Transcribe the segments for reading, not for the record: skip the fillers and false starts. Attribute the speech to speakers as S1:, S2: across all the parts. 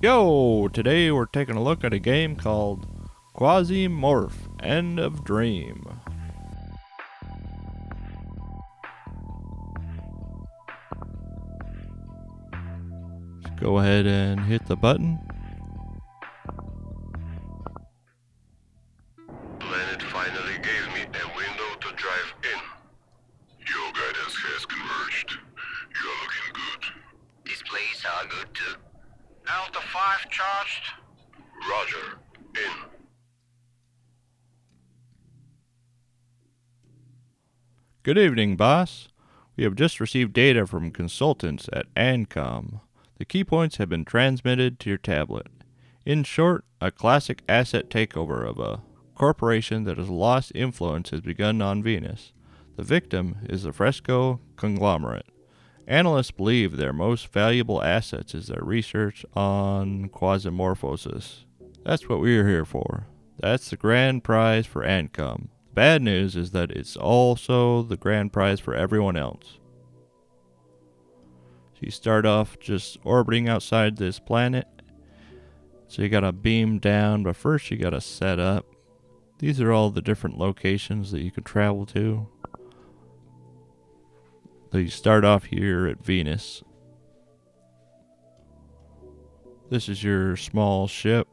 S1: Yo, today we're taking a look at a game called Quasimorph, End of Dream. Let's go ahead and hit the button.
S2: Planet finally gave me a window to drive in. Your guidance has converged. You're looking good.
S3: Displays are good too.
S2: Alpha 5 charged. Roger. In.
S1: Good evening, boss. We have just received data from consultants at ANCOM. The key points have been transmitted to your tablet. In short, a classic asset takeover of a corporation that has lost influence has begun on Venus. The victim is the Fresco conglomerate. Analysts believe their most valuable assets is their research on quasimorphosis. That's what we're here for. That's the grand prize for ANCOM. Bad news is that it's also the grand prize for everyone else. So you start off just orbiting outside this planet. So you gotta beam down, but first you gotta set up. These are all the different locations that you can travel to. So you start off here at Venus. This is your small ship.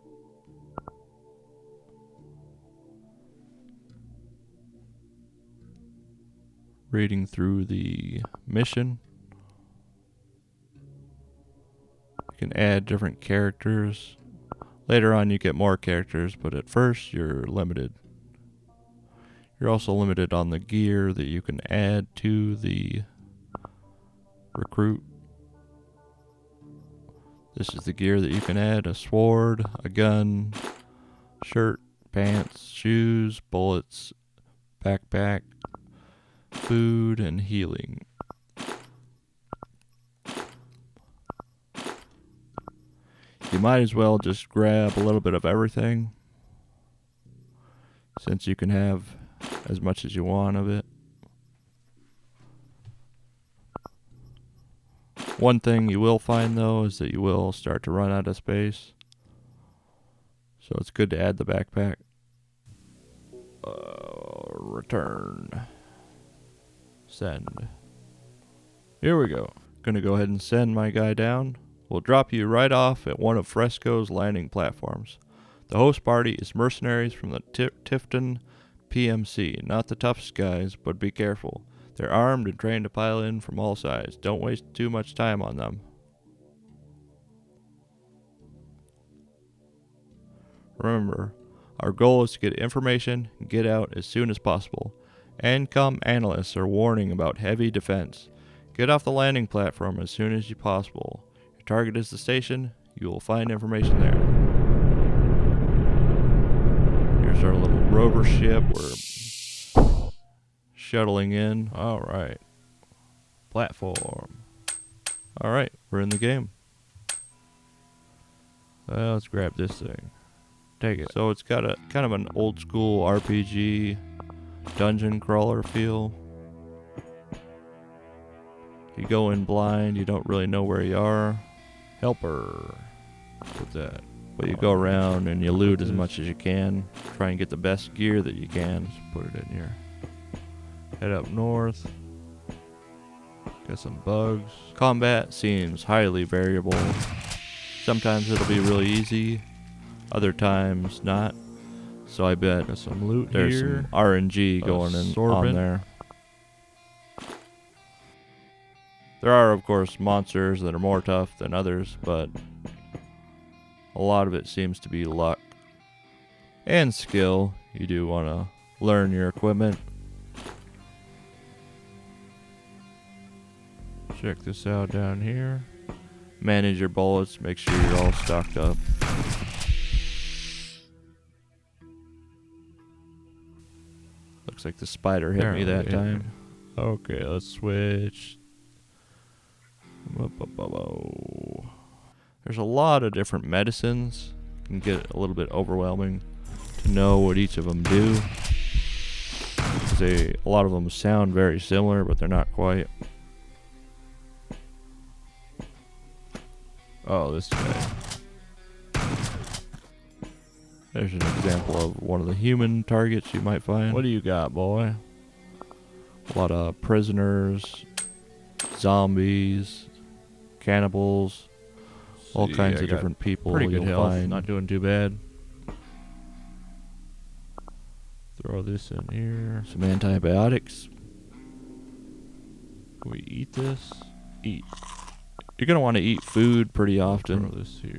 S1: Reading through the mission. You can add different characters. Later on you get more characters, but at first you're limited. You're also limited on the gear that you can add to the recruit. This is the gear that you can add: a sword, a gun, shirt, pants, shoes, bullets, backpack, food, and healing. You might as well just grab a little bit of everything, since you can have as much as you want of it. One thing you will find though is that you will start to run out of space, so it's good to add the backpack. Return. Send. Here we go. Gonna go ahead and send my guy down. We'll drop you right off at one of Fresco's landing platforms. The host party is mercenaries from the Tifton PMC. Not the toughest guys, but be careful. They're armed and trained to pile in from all sides. Don't waste too much time on them. Remember, our goal is to get information and get out as soon as possible. ANCOM analysts are warning about heavy defense. Get off the landing platform as soon as possible. Your target is the station. You will find information there. Here's our little rover ship. We're shuttling in. Alright. Platform. Alright, we're in the game. Well, let's grab this thing. Take it. So it's got a kind of an old school RPG dungeon crawler feel. You go in blind, you don't really know where you are. Helper. What's that? But you go around and you loot as much as you can. Try and get the best gear that you can. Just put it in here. Head up north. Got some bugs. Combat seems highly variable. Sometimes it'll be really easy. Other times not. So I bet got some loot there's here. Some RNG going in on there. There are, of course, monsters that are more tough than others, but a lot of it seems to be luck and skill. You do want to learn your equipment. Check this out down here. Manage your bullets. Make sure you're all stocked up. Looks like the spider hit me that time. Okay, let's switch. There's a lot of different medicines. It can get a little bit overwhelming to know what each of them do. A lot of them sound very similar, but they're not quite. Oh, this guy. There's an example of one of the human targets you might find. What do you got, boy? A lot of prisoners, zombies, cannibals, all kinds of different people.
S3: Pretty good
S1: you'll
S3: health.
S1: find.
S3: Not doing too bad. Throw this in here.
S1: Some antibiotics.
S3: Can we eat this? Eat.
S1: You're going to want to eat food pretty often.
S3: Throw this here.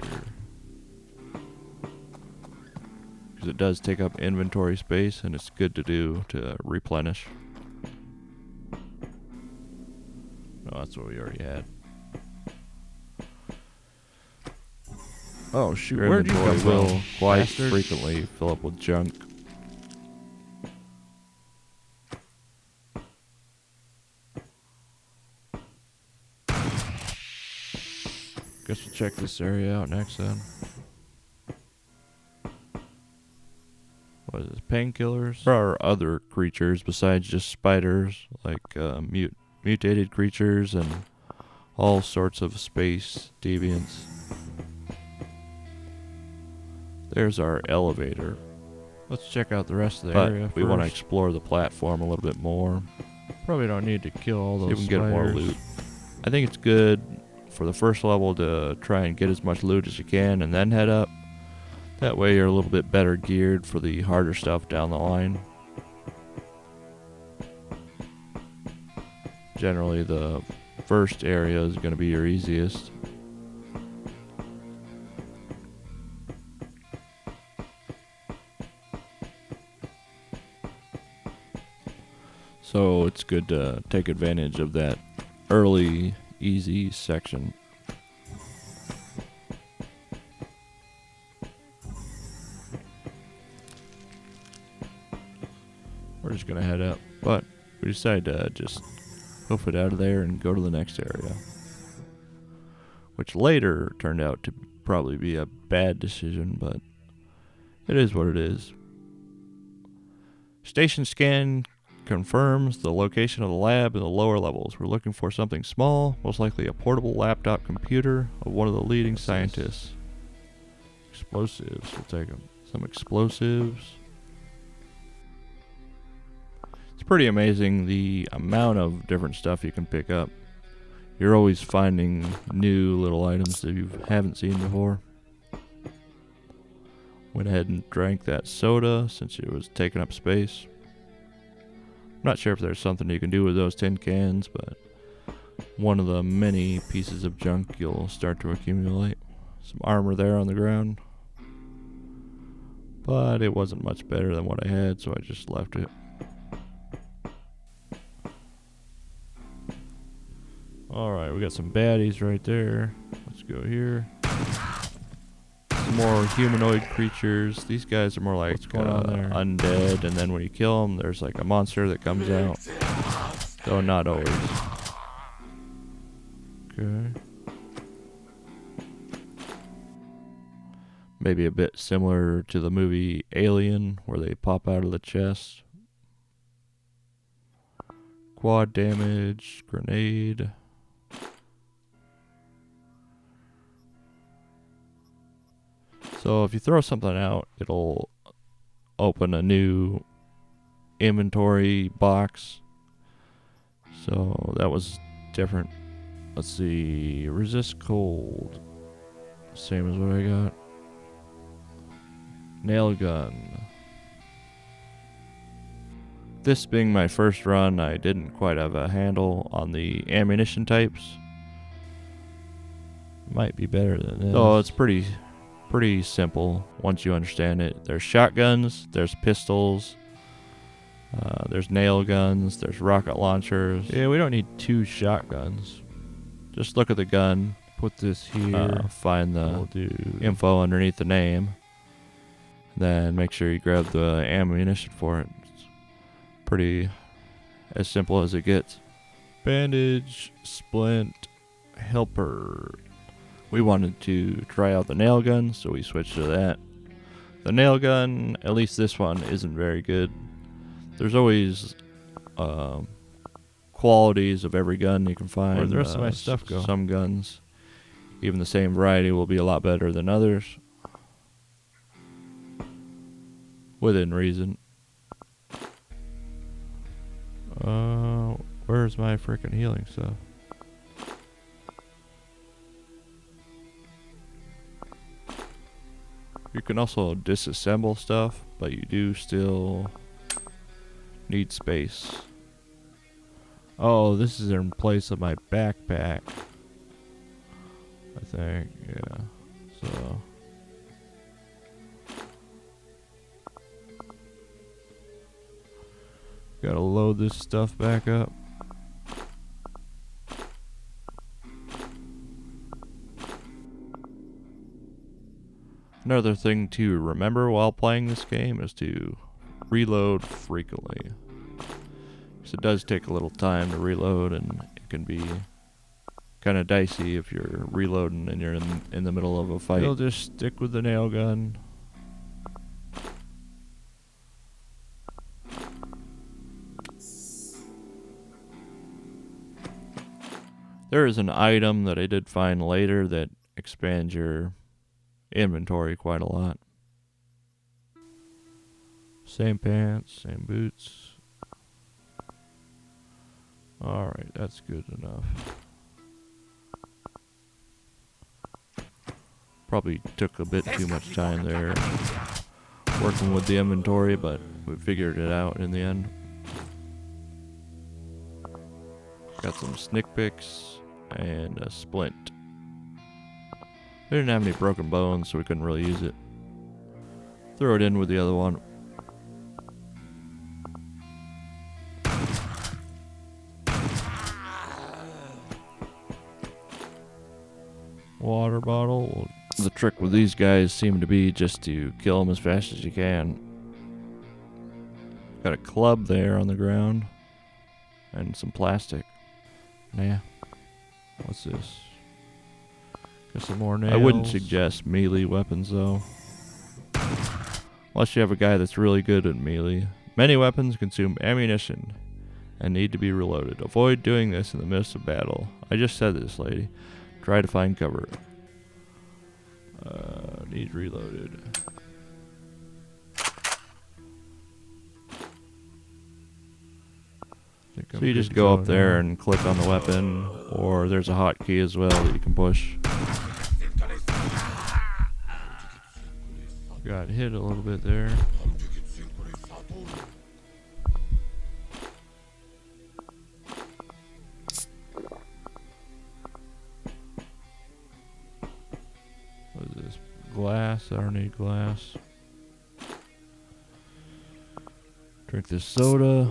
S1: Because it does take up inventory space, and it's good to do to replenish.
S3: No, that's what we already had.
S1: Oh shoot!
S3: Your
S1: Where'd you
S3: inventory
S1: come from?
S3: will
S1: Quite
S3: bastard.
S1: frequently fill up with junk. Guess we'll check this area out next then. What is this? Painkillers? There are other creatures besides just spiders, like mutated creatures and all sorts of space deviants. There's our elevator.
S3: Let's check out the rest of the
S1: But
S3: area
S1: we want to
S3: first.
S1: explore the platform a little bit more.
S3: Probably don't need to kill all
S1: See
S3: those
S1: if we can get more
S3: spiders.
S1: loot. I think it's good for the first level to try and get as much loot as you can and then head up. That way you're a little bit better geared for the harder stuff down the line. Generally the first area is going to be your easiest. So it's good to take advantage of that early, easy section. We're just gonna head up, but we decided to just hoof it out of there and go to the next area, which later turned out to probably be a bad decision, but it is what it is. Station scan confirms the location of the lab in the lower levels. We're looking for something small, most likely a portable laptop computer of one of the leading scientists. Explosives, we'll take them. Some explosives. It's pretty amazing the amount of different stuff you can pick up. You're always finding new little items that you haven't seen before. Went ahead and drank that soda since it was taking up space. I'm not sure if there's something you can do with those tin cans, but one of the many pieces of junk you'll start to accumulate. Some armor there on the ground. But it wasn't much better than what I had, so I just left it. Alright, we got some baddies right there. Let's go here. Some more humanoid creatures. These guys are more like
S3: What's going on there?
S1: undead, and then when you kill them, there's like a monster that comes out. Though not always. Okay. Maybe a bit similar to the movie Alien, where they pop out of the chest. Quad damage, grenade. So if you throw something out, it'll open a new inventory box. So that was different. Let's see. Resist cold. Same as what I got. Nail gun. This being my first run, I didn't quite have a handle on the ammunition types.
S3: Might be better than this.
S1: So it's pretty simple once you understand it. There's shotguns, there's pistols, there's nail guns, there's rocket launchers.
S3: Yeah, we don't need 2 shotguns.
S1: Just look at the gun,
S3: Put this here.
S1: find
S3: We'll
S1: the
S3: do
S1: info underneath the name, then make sure you grab the ammunition for it. It's pretty as simple as it gets. Bandage, splint, helper. We wanted to try out the nail gun, so we switched to that. The nail gun, at least this one, isn't very good. There's always qualities of every gun you can find.
S3: Where'd the rest of my stuff go?
S1: Some guns, even the same variety, will be a lot better than others. Within reason. Where's my frickin' healing stuff? You can also disassemble stuff, but you do still need space. Oh, this is in place of my backpack. I think, yeah. So gotta load this stuff back up. Another thing to remember while playing this game is to reload frequently. Because it does take a little time to reload, and it can be kind of dicey if you're reloading and you're in the middle of a fight. You'll just stick with the nail gun. There is an item that I did find later that expands your inventory quite a lot. Same pants, same boots. Alright, that's good enough. Probably took a bit too much time there working with the inventory, but we figured it out in the end. Got some snick picks and a splint. We didn't have any broken bones, so we couldn't really use it. Throw it in with the other one. Water bottle. The trick with these guys seem to be just to kill them as fast as you can. Got a club there on the ground. And some plastic. Nah. What's this? Got some more nails. I wouldn't suggest melee weapons though. Unless you have a guy that's really good at melee. Many weapons consume ammunition and need to be reloaded. Avoid doing this in the midst of battle. I just said this, lady. Try to find cover. Need reloaded. So you just go up there and click on the weapon, or there's a hotkey as well that you can push. Got hit a little bit there. What is this? Glass? I don't need glass. Drink this soda.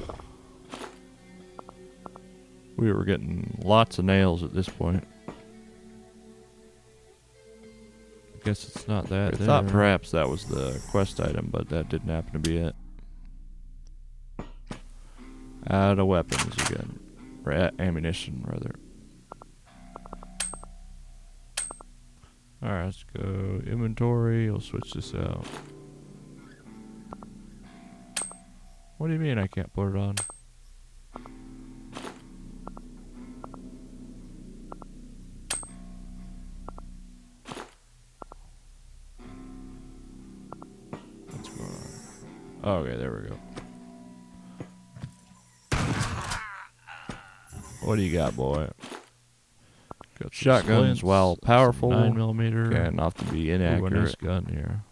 S1: We were getting lots of nails at this point. I guess it's not that. I thought perhaps that was the quest item, but that didn't happen to be it. Out of weapons again. Or ammunition, rather. Alright, let's go inventory. We'll switch this out. What do you mean I can't put it on? What's going on? Okay, there we go. What do you got, boy? Got shotguns, splints, while powerful, 9mm, can often be inaccurate. Ooh, a nice gun here.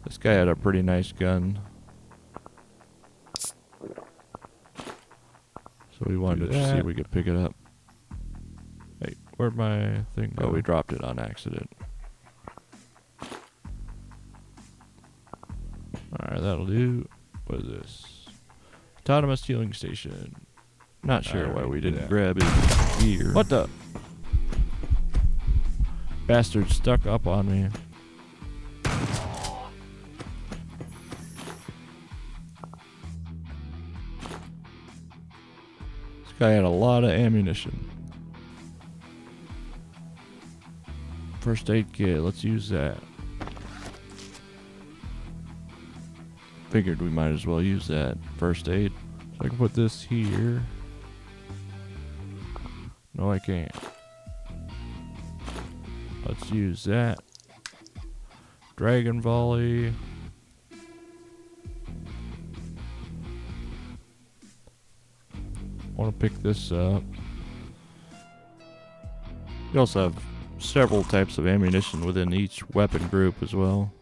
S1: This guy had a pretty nice gun, so we wanted to see if we could pick it up. Hey, where'd my thing go? Oh, we dropped it on accident. Alright, that'll do. What is this? Autonomous healing station. Not sure why we didn't grab his gear. What the? Bastard stuck up on me. This guy had a lot of ammunition. First aid kit, let's use that. Figured we might as well use that. First aid. So I can put this here. No, I can't. Let's use that. Dragon Volley. want to pick this up. You also have several types of ammunition within each weapon group as well.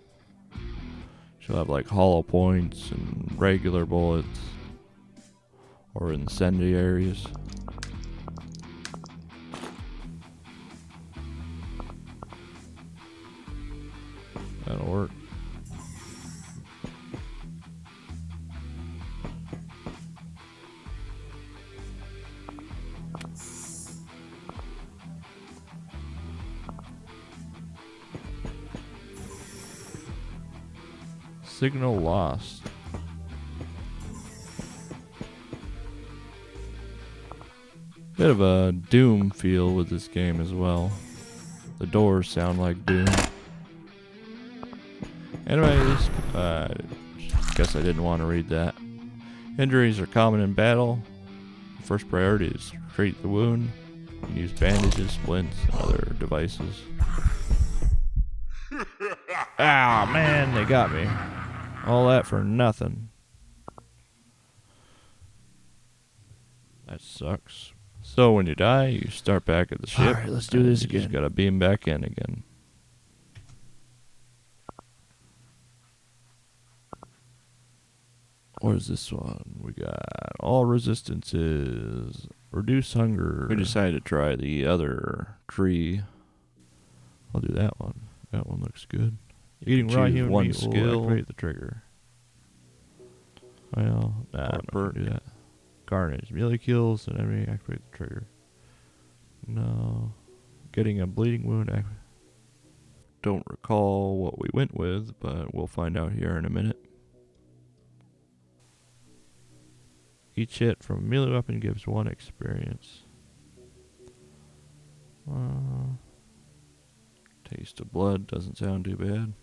S1: You'll have like hollow points and regular bullets or incendiaries. That'll work. Signal lost. Bit of a Doom feel with this game as well. The doors sound like Doom. Anyways, guess I didn't want to read that. Injuries are common in battle. First priority is treat the wound. You can use bandages, splints, and other devices. Ah, man, they got me. All that for nothing. That sucks. So when you die, you start back at the ship.
S3: Alright, let's do this
S1: You just
S3: again.
S1: gotta beam back in again. What is this one? We got all resistances. Reduce hunger. We decided to try the other tree. I'll do that one. That one looks good.
S3: Eating
S1: You
S3: raw
S1: choose
S3: human
S1: one
S3: meat will
S1: skill.
S3: activate the trigger.
S1: Well, nah, I'm not gonna do that.
S3: Carnage. Melee kills and enemy activate the trigger.
S1: No. Getting a bleeding wound. Don't recall what we went with, but we'll find out here in a minute. Each hit from a melee weapon gives 1 experience. Taste of blood doesn't sound too bad.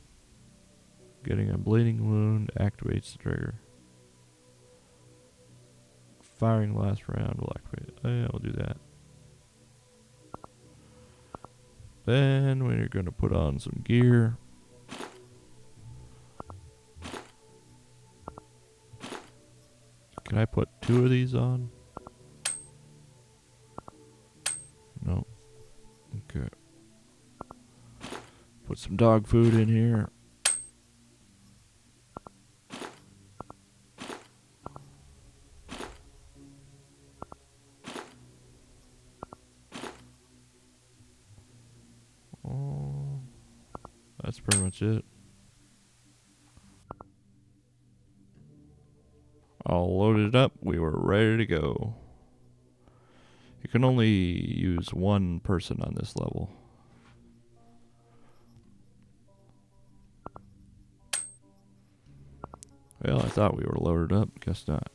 S1: Getting a bleeding wound activates the trigger. Firing last round will activate it. Oh yeah, we'll do that. Then we're going to put on some gear. Can I put 2 of these on? No. Okay. Put some dog food in here. Oh, that's pretty much it. All loaded up, we were ready to go. You can only use 1 person on this level. Well, I thought we were loaded up, guess not.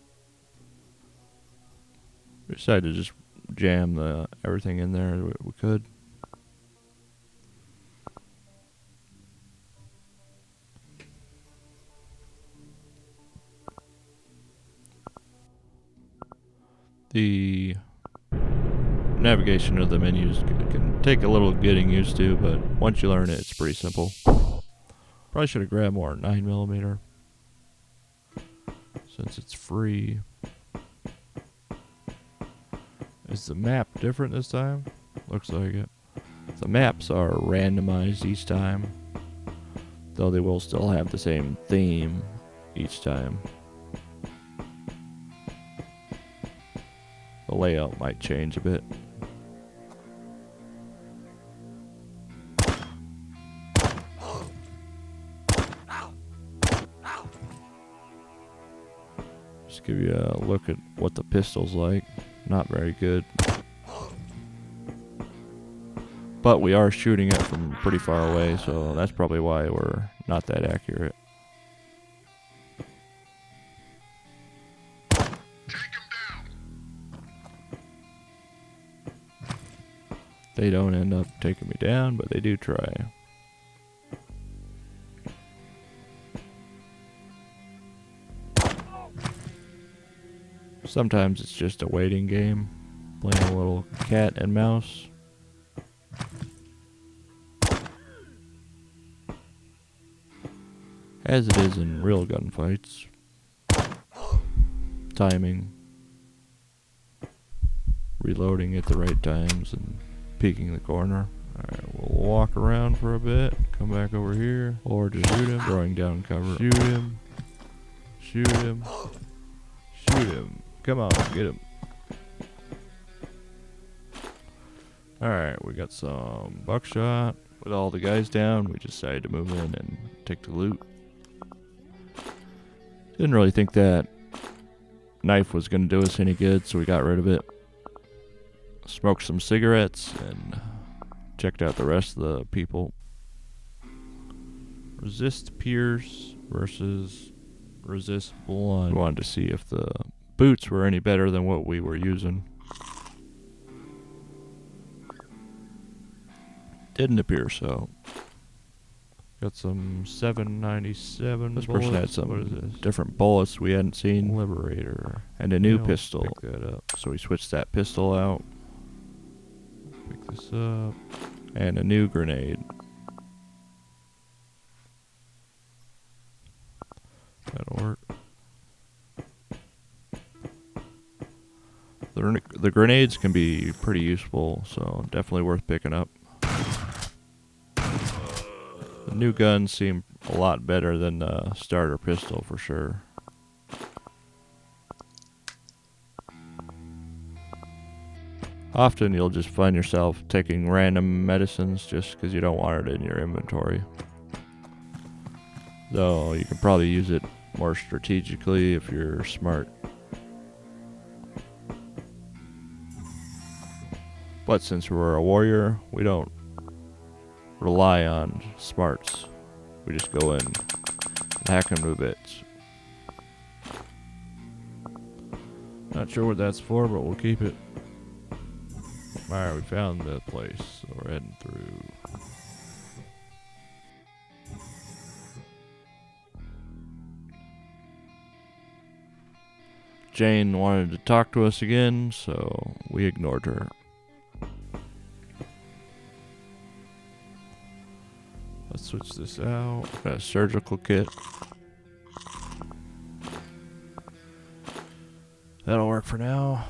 S1: We decided to just jam everything in there that we could. The navigation of the menus can take a little getting used to, but once you learn it, it's pretty simple. Probably should have grabbed more 9mm since it's free. Is the map different this time? Looks like it. The maps are randomized each time, though they will still have the same theme each time. The layout might change a bit. Just give you a look at what the pistol's like. Not very good. But we are shooting it from pretty far away, so that's probably why we're not that accurate. They don't end up taking me down, but they do try. Sometimes it's just a waiting game, playing a little cat and mouse. As it is in real gunfights. Timing. reloading at the right times and peeking the corner. Alright, we'll walk around for a bit, come back over here, or just shoot him, throwing down cover. Shoot him. Shoot him. Shoot him. Come on, get him. Alright, we got some buckshot. With all the guys down, we decided to move in and take the loot. Didn't really think that knife was going to do us any good, so we got rid of it. Smoked some cigarettes and checked out the rest of the people. Resist pierce versus resist blunt. We wanted to see if the boots were any better than what we were using. Didn't appear so. Got some 797 This bullets. Person had some different bullets we hadn't seen. Liberator. And a new pistol. Pick that up. So we switched that pistol out. Pick this up. And a new grenade. That'll work. The grenades can be pretty useful, so definitely worth picking up. The new guns seem a lot better than the starter pistol for sure. Often you'll just find yourself taking random medicines just because you don't want it in your inventory. Though you can probably use it more strategically if you're smart. But since we're a warrior, we don't rely on smarts. We just go in and hack them to bits. Not sure what that's for, but we'll keep it. Alright, we found the place, so we're heading through. Jane wanted to talk to us again, so we ignored her. Let's switch this out. Got a surgical kit. That'll work for now.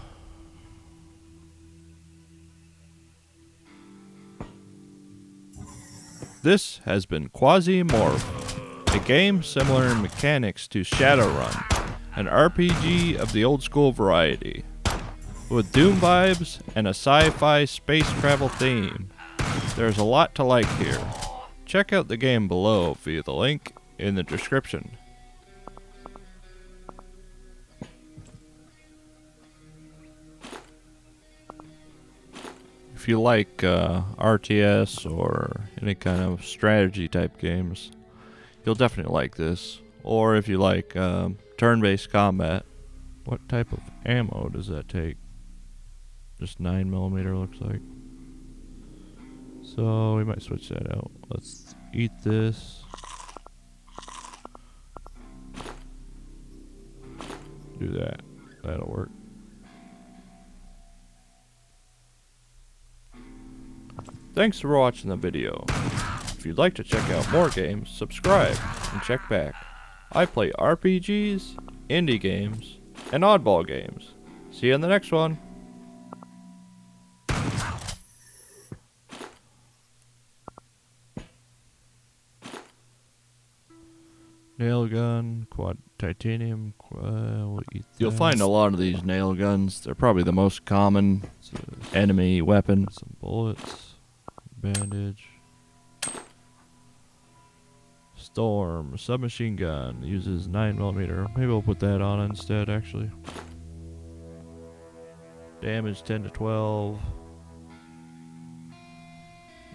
S1: This has been Quasimorph, a game similar in mechanics to Shadowrun, an RPG of the old school variety, with Doom vibes and a sci-fi space travel theme. There's a lot to like here. Check out the game below via the link in the description. If you like RTS or any kind of strategy type games, you'll definitely like this. Or if you like turn-based combat. What type of ammo does that take? Just 9mm looks like. So we might switch that out. Let's eat this. Do that. That'll work. Thanks for watching the video. If you'd like to check out more games, subscribe and check back. I play RPGs, indie games, and oddball games. See you in the next one. Nail gun, quad titanium, we'll eat that. You'll find a lot of these nail guns. They're probably the most common enemy weapon. Some bullets, bandage. Storm, submachine gun, uses 9mm. Maybe we'll put that on instead, actually. Damage 10 to 12.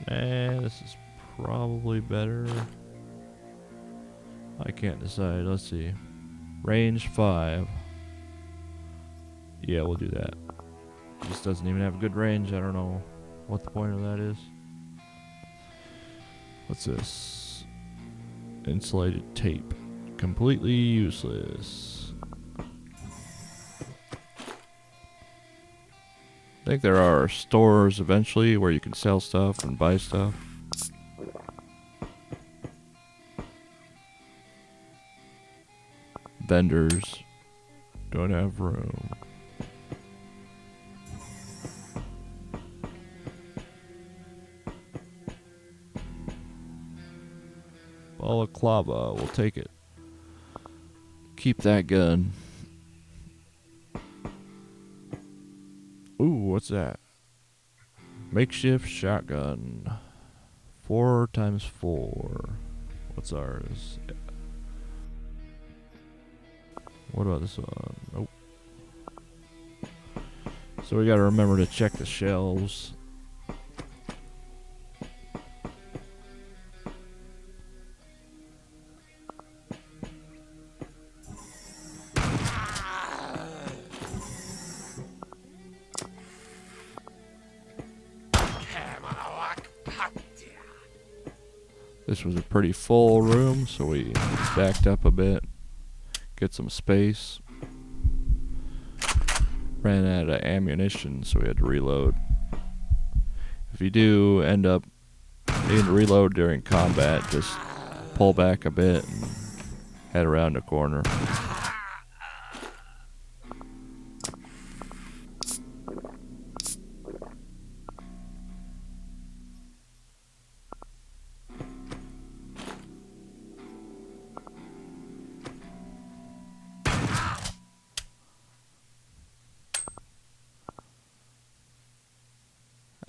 S1: Nah, this is probably better. I can't decide. Let's see. Range 5. Yeah, we'll do that. This doesn't even have good range. I don't know what the point of that is. What's this? Insulated tape. Completely useless. I think there are stores eventually where you can sell stuff and buy stuff. Vendors don't have room. Balaclava, we'll take it. Keep that gun. Ooh, what's that? Makeshift shotgun. 4x4. What's ours? What about this one? Nope. So we gotta remember to check the shelves. This was a pretty full room, so we backed up a bit, get some space. Ran out of ammunition, so we had to reload. If you do end up needing to reload during combat, just pull back a bit and head around the corner.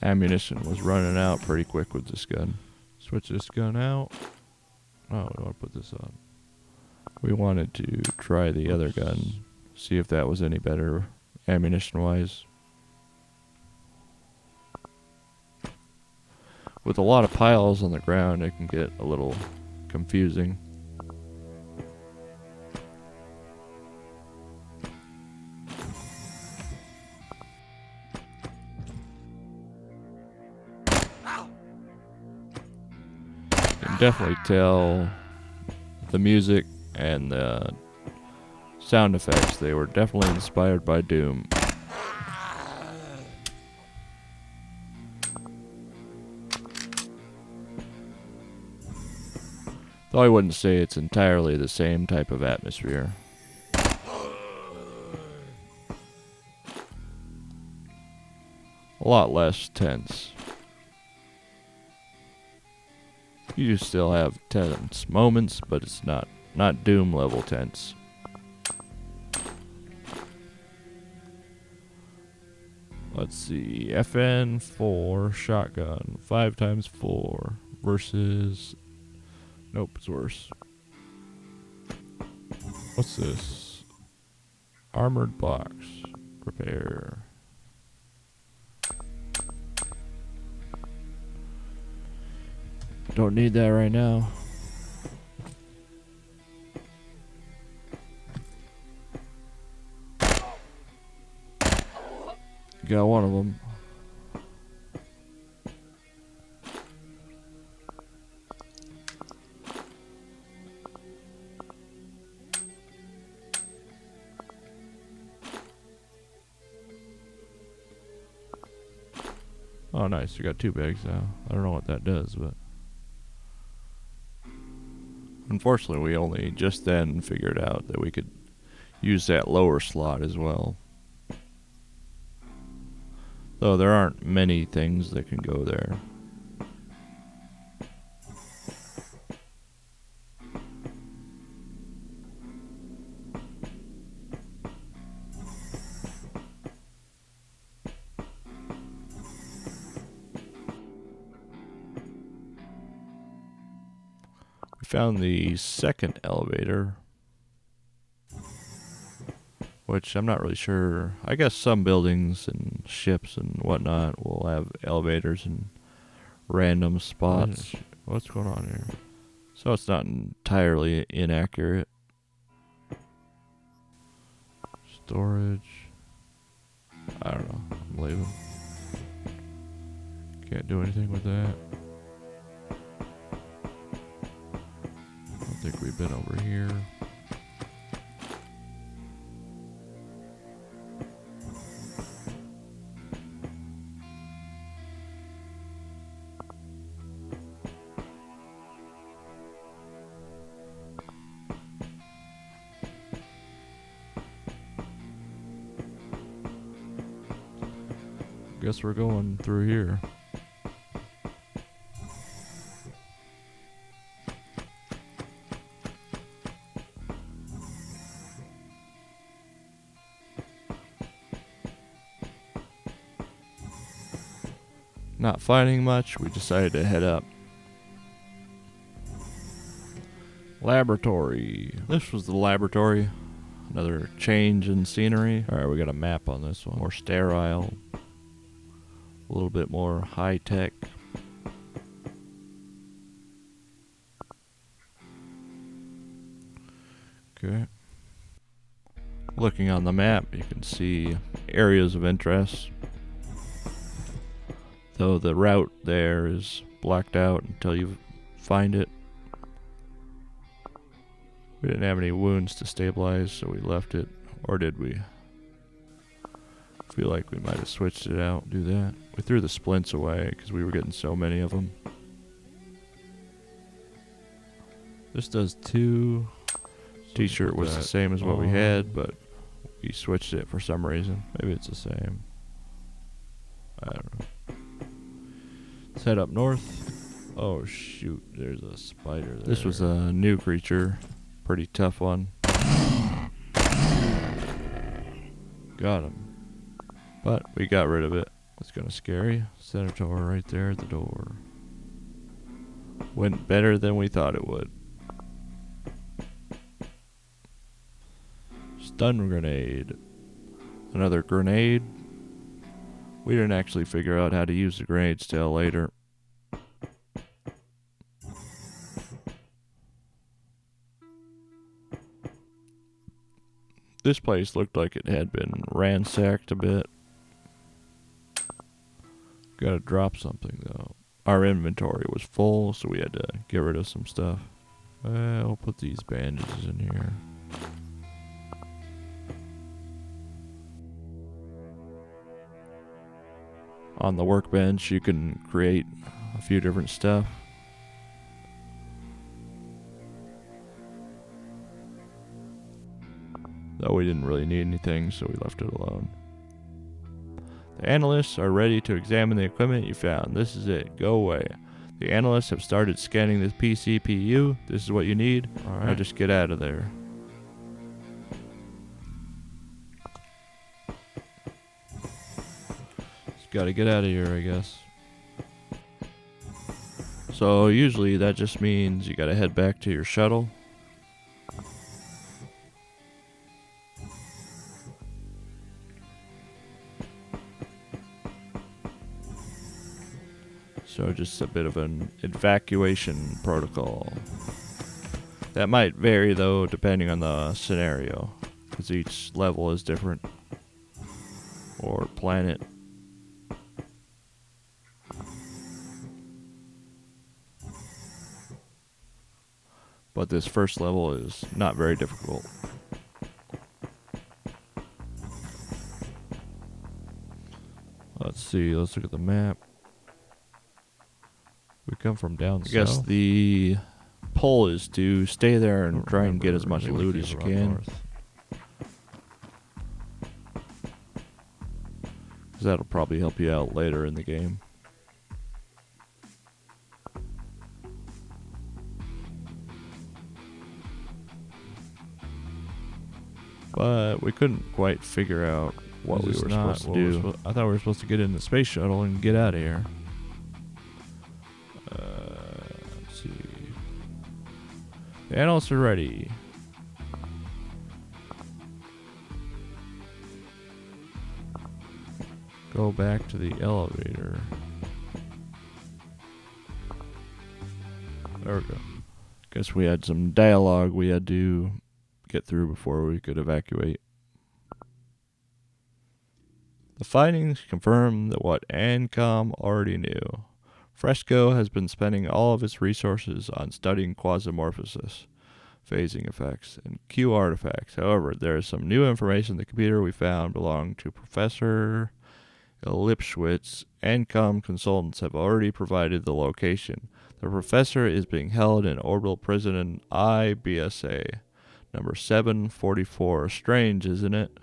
S1: Ammunition was running out pretty quick with this gun. Switch this gun out. Oh, we want to put this on. We wanted to try the other gun, see if that was any better ammunition-wise. With a lot of piles on the ground, it can get a little confusing. Definitely tell the music and the sound effects, they were definitely inspired by Doom. Though I wouldn't say it's entirely the same type of atmosphere. A lot less tense. You still have tense moments, but it's not Doom level tense. Let's see, FN4 shotgun, 5x4 versus, nope, it's worse. What's this? Armored box, repair. Don't need that right now. Got one of them. Oh, nice. You got 2 bags now. I don't know what that does, but unfortunately, we only just then figured out that we could use that lower slot as well. Though there aren't many things that can go there. We found the second elevator, which I'm not really sure. I guess some buildings and ships and whatnot will have elevators in random spots. What's going on here? So it's not entirely inaccurate. Storage. I don't know. I'm leaving. Can't do anything with that. I don't think we've been over here. Guess we're going through here. Not finding much, we decided to head up. Laboratory. This was the laboratory. Another change in scenery.
S3: Alright, we got a map on this one.
S1: More sterile. A little bit more high tech. Okay. Looking on the map, you can see areas of interest. Though the route there is blacked out until you find it. We didn't have any wounds to stabilize, so we left it. Or did we? Feel like we might have switched it out. Do that. We threw the splints away because we were getting so many of them. This does 2. T-shirt was the same as what we had, but we switched it for some reason.
S3: Maybe it's the same.
S1: I don't know.
S3: Let's head up north. Oh shoot, there's a spider there.
S1: This was a new creature. Pretty tough one.
S3: Got him.
S1: But we got rid of it.
S3: It's kind of scary. Senator right there at the door.
S1: Went better than we thought it would. Stun grenade. Another grenade. We didn't actually figure out how to use the grenades till later. This place looked like it had been ransacked a bit. Gotta drop something though. Our inventory was full, so we had to get rid of some stuff.
S3: I'll put these bandages in here.
S1: On the workbench, you can create a few different stuff. Though we didn't really need anything, so we left it alone. The analysts are ready to examine the equipment you found. This is it. Go away. The analysts have started scanning the PCPU. This is what you need.
S3: All
S1: Now
S3: right.
S1: just get out of there.
S3: Just gotta get out of here, I guess.
S1: So usually that just means you gotta head back to your shuttle. So just a bit of an evacuation protocol. That might vary though depending on the scenario, because each level is different. Or planet. But this first level is not very difficult.
S3: Let's see. Let's look at the map. We come from down
S1: I guess
S3: south.
S1: the pull is to stay there and try and get as much loot as you can. Because that'll probably help you out later in the game. But we couldn't quite figure out what we were supposed to do.
S3: I thought we were supposed to get in the space shuttle and get out of here. Let's see.
S1: The analysts are ready.
S3: Go back to the elevator.
S1: There we go. Guess we had some dialogue we had to get through before we could evacuate. The findings confirm that what ANCOM already knew. Fresco has been spending all of its resources on studying quasimorphosis, phasing effects, and Q artifacts. However, there is some new information the computer we found belonged to Professor Lipschwitz. ANCOM consultants have already provided the location. The professor is being held in orbital prison in IBSA, number 744. Strange, isn't it?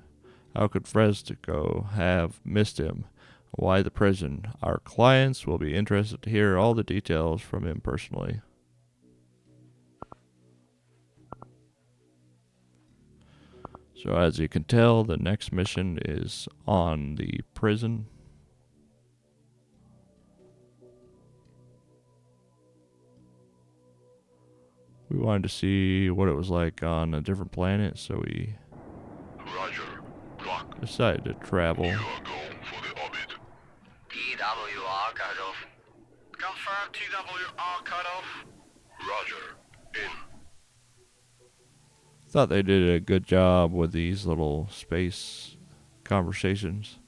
S1: How could Fresco have missed him? Why the prison? Our clients will be interested to hear all the details from him personally. So as you can tell, the next mission is on the prison. We wanted to see what it was like on a different planet, so we
S2: Roger. Glock,
S1: decided to travel.
S2: you are go for the orbit.
S4: TWR cutoff. Confirm TWR cutoff.
S2: Roger. In.
S1: Thought they did a good job with these little space conversations.